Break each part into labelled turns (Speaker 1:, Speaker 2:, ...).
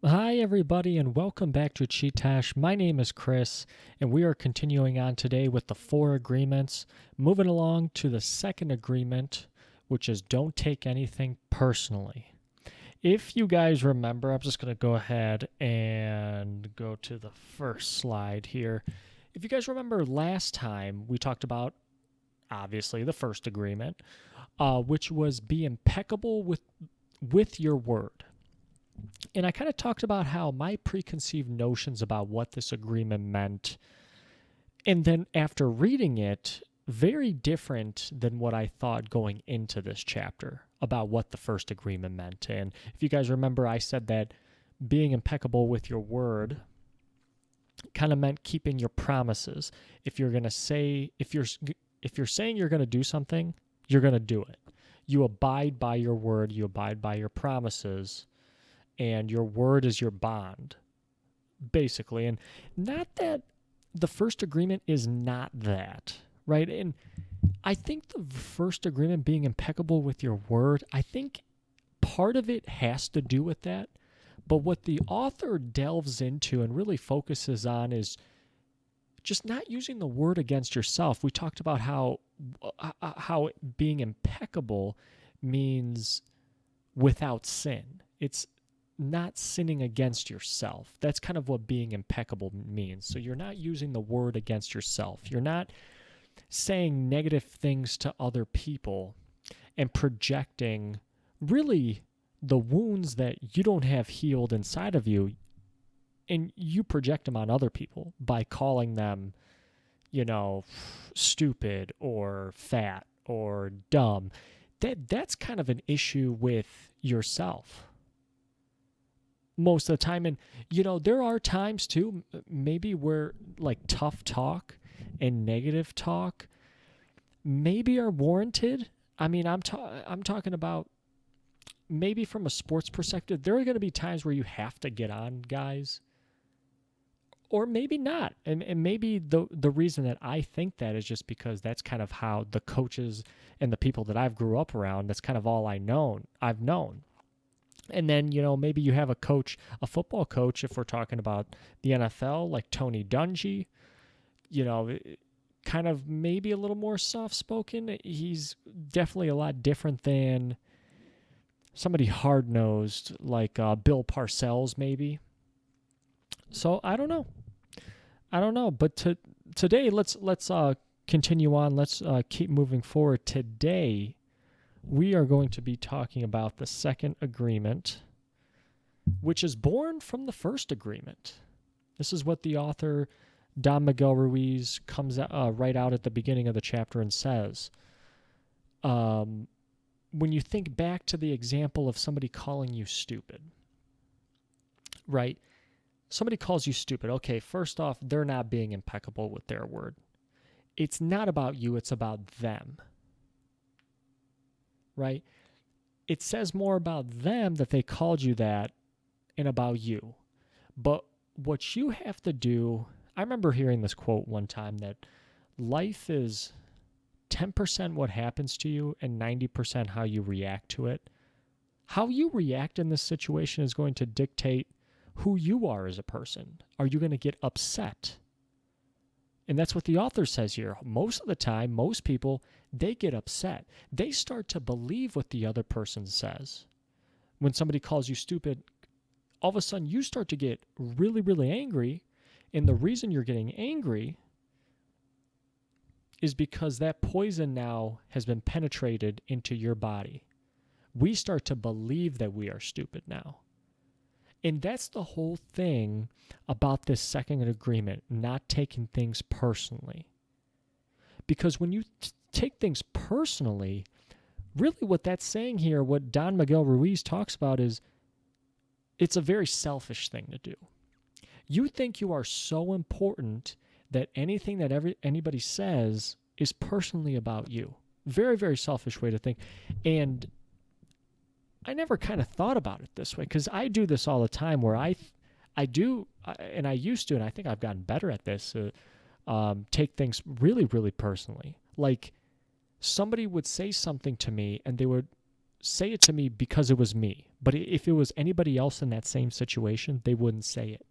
Speaker 1: Hi, everybody, and welcome back to Chee-Tash. My name is Chris, and we are continuing on today with the four agreements, moving along to the second agreement, which is don't take anything personally. If you guys remember, I'm just going to go ahead and go to the first slide here. If you guys remember last time, we talked about, obviously, the first agreement, which was be impeccable with your word. And I kind of talked about how my preconceived notions about what this agreement meant, and then after reading it, very different than what I thought going into this chapter about what the first agreement meant. And if you guys remember, I said that being impeccable with your word kind of meant keeping your promises. If you're going to say if you're saying you're going to do something, you're going to do it. You abide by your word, you abide by your promises, and your word is your bond, basically. And not that the first agreement is not that, right? And I think the first agreement being impeccable with your word, I think part of it has to do with that. But what the author delves into and really focuses on is just not using the word against yourself. We talked about how being impeccable means without sin. It's not sinning against yourself. That's kind of what being impeccable means. So you're not using the word against yourself. You're not saying negative things to other people and projecting really the wounds that you don't have healed inside of you, and you project them on other people by calling them, stupid or fat or dumb. That's kind of an issue with yourself most of the time. And there are times too, maybe where like tough talk and negative talk maybe are warranted. I mean, I'm talking about maybe from a sports perspective. There are going to be times where you have to get on guys, or maybe not. And maybe the reason that I think that is just because that's kind of how the coaches and the people that I've grew up around, that's kind of all I've known. And then, maybe you have a coach, a football coach, if we're talking about the NFL, like Tony Dungy, you know, kind of maybe a little more soft spoken. He's definitely a lot different than somebody hard nosed like Bill Parcells, maybe. So I don't know. I don't know. But today, let's continue on. Let's keep moving forward. Today, we are going to be talking about the second agreement, which is born from the first agreement. This is what the author, Don Miguel Ruiz, comes right out at the beginning of the chapter and says. When you think back to the example of somebody calling you stupid, right? Somebody calls you stupid. Okay, first off, they're not being impeccable with their word. It's not about you, it's about them. Right? It says more about them that they called you that and about you. But what you have to do, I remember hearing this quote one time that life is 10% what happens to you and 90% how you react to it. How you react in this situation is going to dictate who you are as a person. Are you going to get upset? And that's what the author says here. Most of the time, most people, they get upset. They start to believe what the other person says. When somebody calls you stupid, all of a sudden you start to get really, really angry. And the reason you're getting angry is because that poison now has been penetrated into your body. We start to believe that we are stupid now. And that's the whole thing about this second agreement, not taking things personally. Because when you take things personally, really what that's saying here, what Don Miguel Ruiz talks about is it's a very selfish thing to do. You think you are so important that anything that anybody says is personally about you. Very, very selfish way to think. And I never kind of thought about it this way because I do this all the time where I used to, and I think I've gotten better at this, take things really, really personally. Like somebody would say something to me and they would say it to me because it was me. But if it was anybody else in that same situation, they wouldn't say it.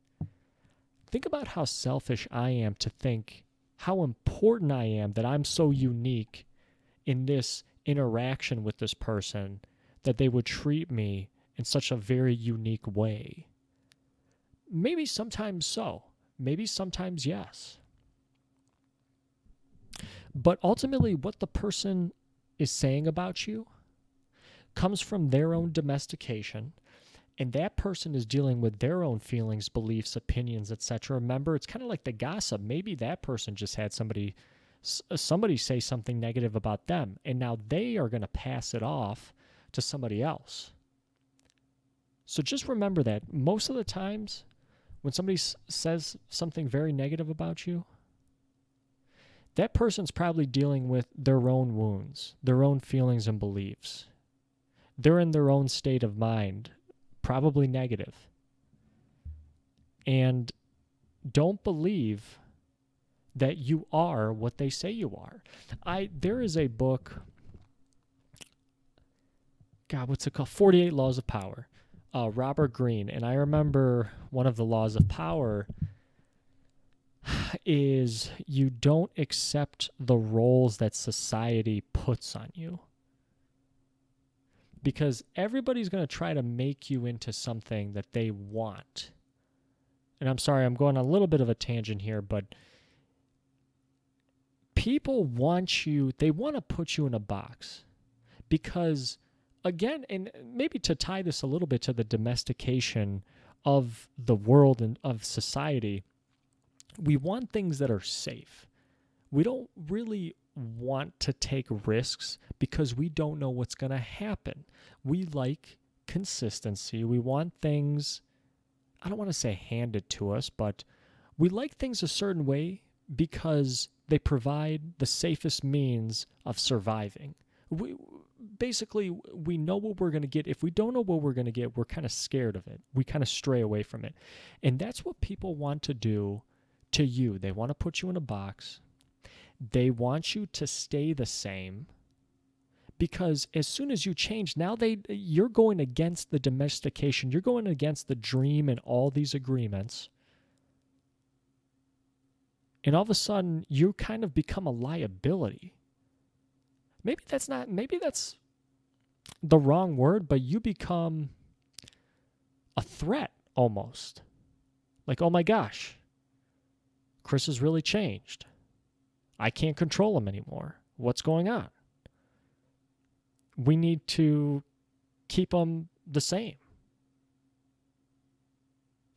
Speaker 1: Think about how selfish I am to think how important I am that I'm so unique in this interaction with this person that they would treat me in such a very unique way. Maybe sometimes so. Maybe sometimes yes. But ultimately, what the person is saying about you comes from their own domestication, and that person is dealing with their own feelings, beliefs, opinions, etc. Remember, it's kind of like the gossip. Maybe that person just had somebody say something negative about them, and now they are going to pass it off to somebody else. So just remember that most of the times when somebody says something very negative about you, that person's probably dealing with their own wounds, their own feelings and beliefs. They're in their own state of mind, probably negative. And don't believe that you are what they say you are. There is a book, God, what's it called? 48 Laws of Power. Robert Greene. And I remember one of the laws of power is you don't accept the roles that society puts on you. Because everybody's going to try to make you into something that they want. And I'm sorry, I'm going on a little bit of a tangent here, but people want you, they want to put you in a box. Because, again, and maybe to tie this a little bit to the domestication of the world and of society, we want things that are safe. We don't really want to take risks because we don't know what's going to happen. We like consistency. We want things, I don't want to say handed to us, but we like things a certain way because they provide the safest means of surviving. We know what we're going to get. If we don't know what we're going to get, we're kind of scared of it. We kind of stray away from it. And that's what people want to do to you. They want to put you in a box. They want you to stay the same because as soon as you change, now you're going against the domestication. You're going against the dream and all these agreements. And all of a sudden, you kind of become a liability. Maybe that's the wrong word, but you become a threat almost. Like, oh my gosh, Chris has really changed. I can't control him anymore. What's going on? We need to keep him the same.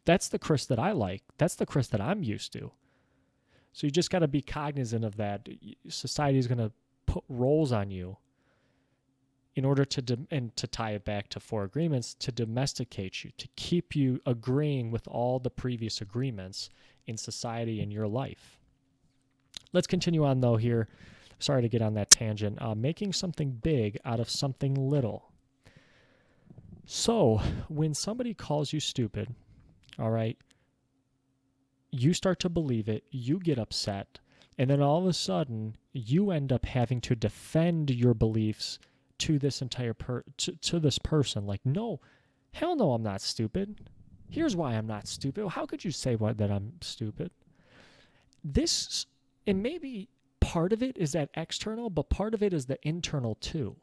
Speaker 1: That's the Chris that I like. That's the Chris that I'm used to. So you just got to be cognizant of that. Society is going to put roles on you in order to tie it back to 4 agreements, to domesticate you, to keep you agreeing with all the previous agreements in society in your life. Let's continue on, though, here. Sorry to get on that tangent. Making something big out of something little. So, when somebody calls you stupid, all right, you start to believe it, you get upset, and then all of a sudden, you end up having to defend your beliefs to this entire to this person. Like, no, hell no, I'm not stupid. Here's why I'm not stupid. How could you say that I'm stupid? And maybe part of it is that external, but part of it is the internal too.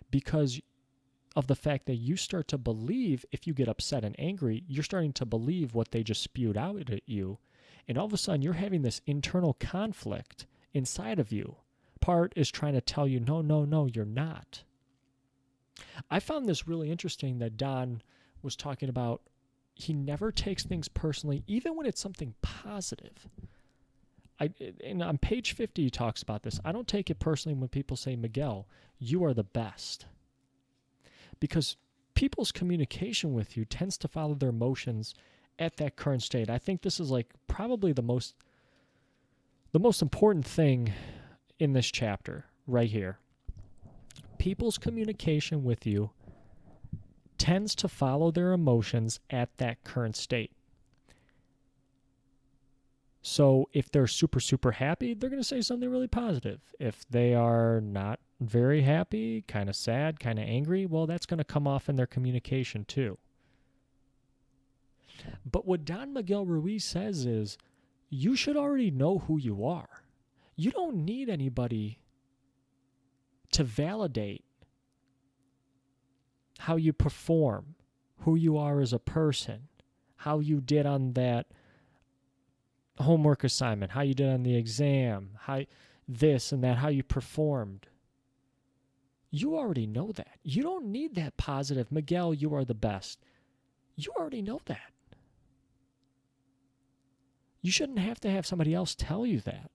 Speaker 1: Because of the fact that you start to believe, if you get upset and angry, you're starting to believe what they just spewed out at you. And all of a sudden, you're having this internal conflict inside of you. Part is trying to tell you, no, you're not. I found this really interesting that Don was talking about. He never takes things personally, even when it's something positive. And on page 50, he talks about this. I don't take it personally when people say, Miguel, you are the best. Because people's communication with you tends to follow their emotions at that current state. I think this is like probably the most important thing in this chapter right here. People's communication with you tends to follow their emotions at that current state. So if they're super, super happy, they're going to say something really positive. If they are not very happy, kind of sad, kind of angry, well, that's going to come off in their communication too. But what Don Miguel Ruiz says is, you should already know who you are. You don't need anybody to validate how you perform, who you are as a person, how you did on that homework assignment, how you did on the exam, how this and that, how you performed. You already know that. You don't need that positive, Miguel, you are the best. You already know that. You shouldn't have to have somebody else tell you that.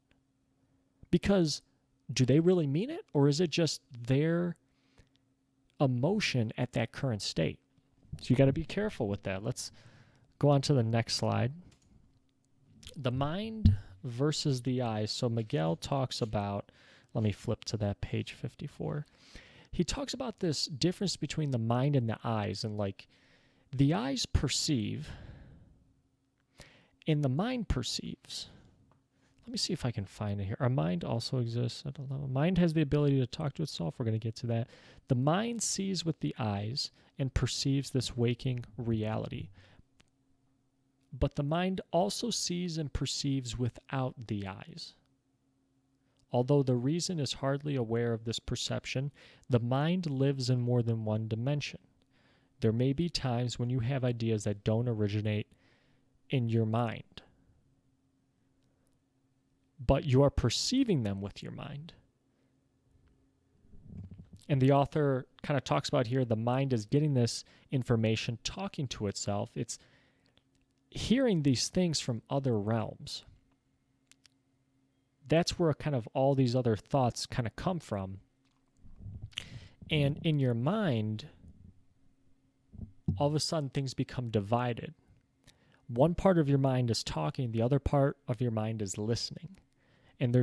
Speaker 1: Because do they really mean it? Or is it just their emotion at that current state? So you got to be careful with that. Let's go on to the next slide. The mind versus the eyes. So Miguel talks about, let me flip to that page 54. He talks about this difference between the mind and the eyes. And like the eyes perceive and the mind perceives. Let me see if I can find it here. Our mind also exists. I don't know. Mind has the ability to talk to itself. We're going to get to that. The mind sees with the eyes and perceives this waking reality. But the mind also sees and perceives without the eyes. Although the reason is hardly aware of this perception, the mind lives in more than one dimension. There may be times when you have ideas that don't originate in your mind, but you are perceiving them with your mind. And the author kind of talks about here, the mind is getting this information, talking to itself. It's hearing these things from other realms. That's where kind of all these other thoughts kind of come from. And in your mind, all of a sudden things become divided. One part of your mind is talking, the other part of your mind is listening. And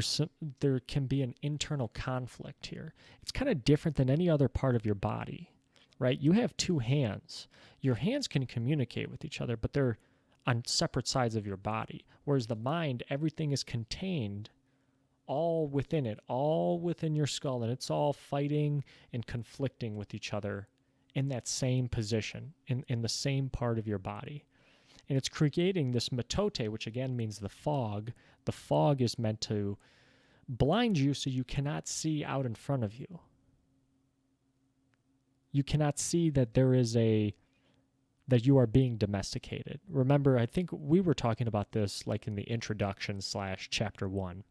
Speaker 1: there can be an internal conflict here. It's kind of different than any other part of your body, right? You have two hands. Your hands can communicate with each other, but they're on separate sides of your body. Whereas the mind, everything is contained all within it, all within your skull, and it's all fighting and conflicting with each other in that same position, in the same part of your body. And it's creating this metote, which again means the fog. The fog is meant to blind you so you cannot see out in front of you. You cannot see that that you are being domesticated. Remember, I think we were talking about this like in the introduction / chapter 1.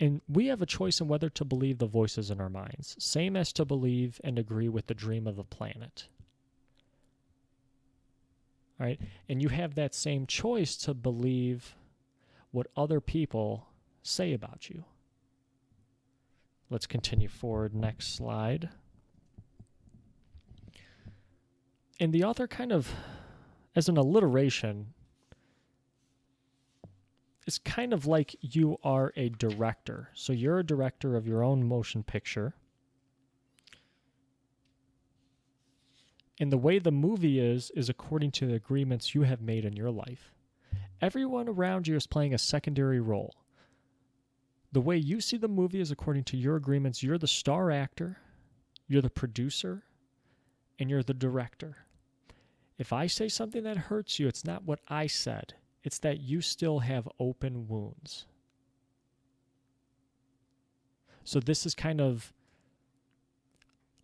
Speaker 1: And we have a choice in whether to believe the voices in our minds, same as to believe and agree with the dream of the planet. All right? And you have that same choice to believe what other people say about you. Let's continue forward. Next slide. And the author kind of, as an alliteration, it's kind of like you are a director. So you're a director of your own motion picture. And the way the movie is according to the agreements you have made in your life. Everyone around you is playing a secondary role. The way you see the movie is according to your agreements. You're the star actor, you're the producer, and you're the director. If I say something that hurts you, it's not what I said. It's that you still have open wounds. So this is kind of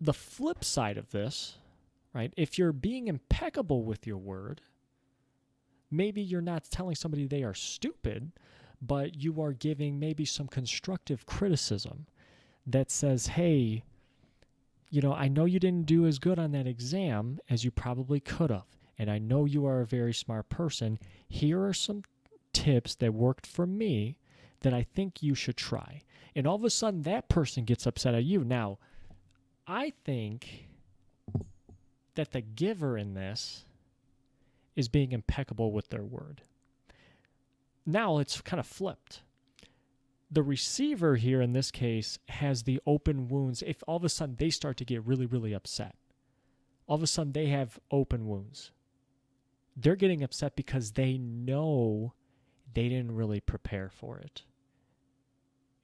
Speaker 1: the flip side of this, right? If you're being impeccable with your word, maybe you're not telling somebody they are stupid, but you are giving maybe some constructive criticism that says, hey, I know you didn't do as good on that exam as you probably could have. And I know you are a very smart person. Here are some tips that worked for me that I think you should try. And all of a sudden, that person gets upset at you. Now, I think that the giver in this is being impeccable with their word. Now, it's kind of flipped. The receiver here in this case has the open wounds. If all of a sudden they start to get really, really upset, all of a sudden they have open wounds. they're getting upset because they know they didn't really prepare for it.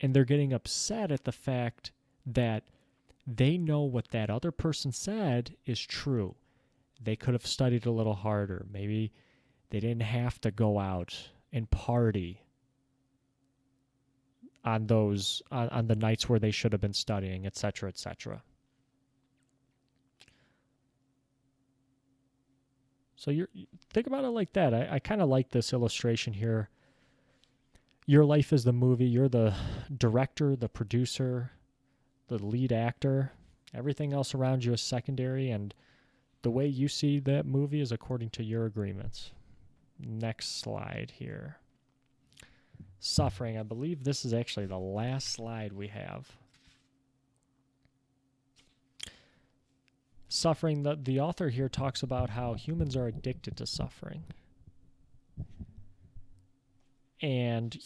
Speaker 1: And they're getting upset at the fact that they know what that other person said is true. They could have studied a little harder. Maybe they didn't have to go out and party on the nights where they should have been studying, etc., etc. So think about it like that. I kind of like this illustration here. Your life is the movie. You're the director, the producer, the lead actor. Everything else around you is secondary, and the way you see that movie is according to your agreements. Next slide here. Suffering. I believe this is actually the last slide we have. Suffering, the author here talks about how humans are addicted to suffering. And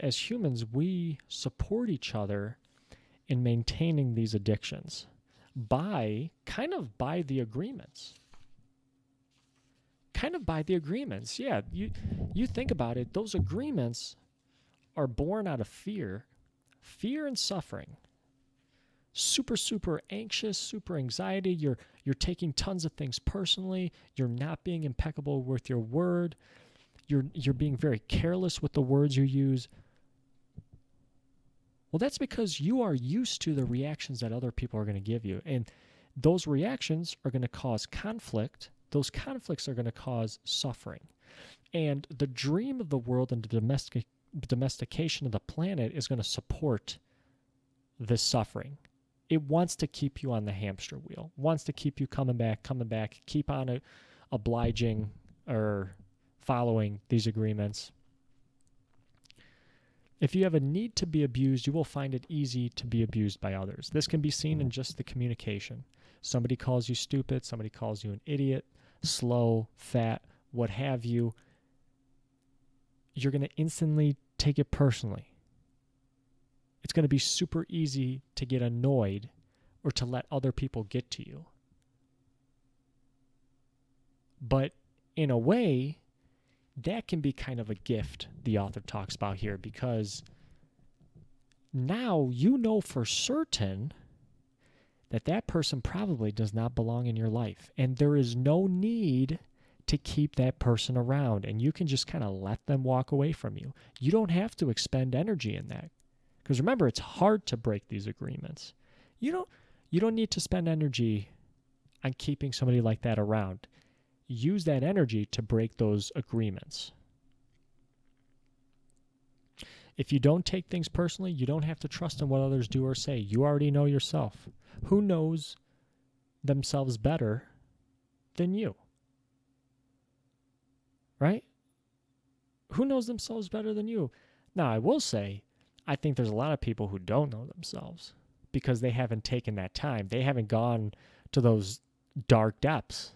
Speaker 1: as humans, we support each other in maintaining these addictions by the agreements. Yeah, you think about it, those agreements are born out of fear and suffering. Super anxious, super anxiety. You're taking tons of things personally. You're not being impeccable with your word. You're being very careless with the words you use. Well, that's because you are used to the reactions that other people are going to give you. And those reactions are going to cause conflict. Those conflicts are going to cause suffering. And the dream of the world and the domestication of the planet is going to support this suffering. It wants to keep you on the hamster wheel, wants to keep you coming back, keep on obliging or following these agreements. If you have a need to be abused, you will find it easy to be abused by others. This can be seen in just the communication. Somebody calls you stupid, somebody calls you an idiot, slow, fat, what have you. You're going to instantly take it personally. It's going to be super easy to get annoyed or to let other people get to you. But in a way, that can be kind of a gift the author talks about here, because now you know for certain that person probably does not belong in your life. And there is no need to keep that person around. And you can just kind of let them walk away from you. You don't have to expend energy in that. Because remember, it's hard to break these agreements. You don't need to spend energy on keeping somebody like that around. Use that energy to break those agreements. If you don't take things personally, you don't have to trust in what others do or say. You already know yourself. Who knows themselves better than you? Right? Who knows themselves better than you? Now, I will say, I think there's a lot of people who don't know themselves because they haven't taken that time. They haven't gone to those dark depths.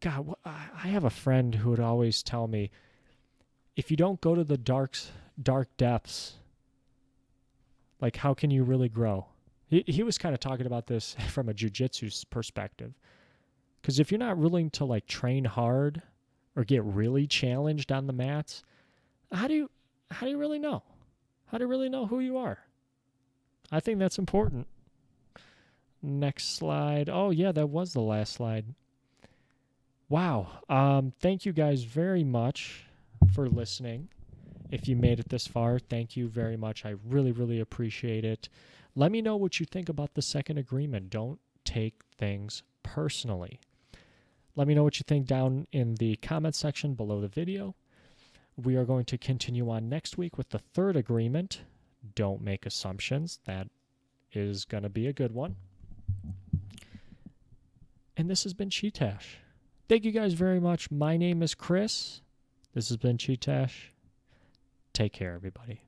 Speaker 1: God, I have a friend who would always tell me, if you don't go to the dark depths, like, how can you really grow? He was kind of talking about this from a jiu-jitsu perspective. Because if you're not willing to, like, train hard or get really challenged on the mats, how do you really know? How do you really know who you are? I think that's important. Next slide. Oh, yeah, that was the last slide. Wow. Thank you guys very much for listening. If you made it this far, thank you very much. I really, really appreciate it. Let me know what you think about the second agreement. Don't take things personally. Let me know what you think down in the comment section below the video. We are going to continue on next week with the third agreement. Don't make assumptions. That is going to be a good one. And this has been Chee-Tash. Thank you guys very much. My name is Chris. This has been Chee-Tash. Take care, everybody.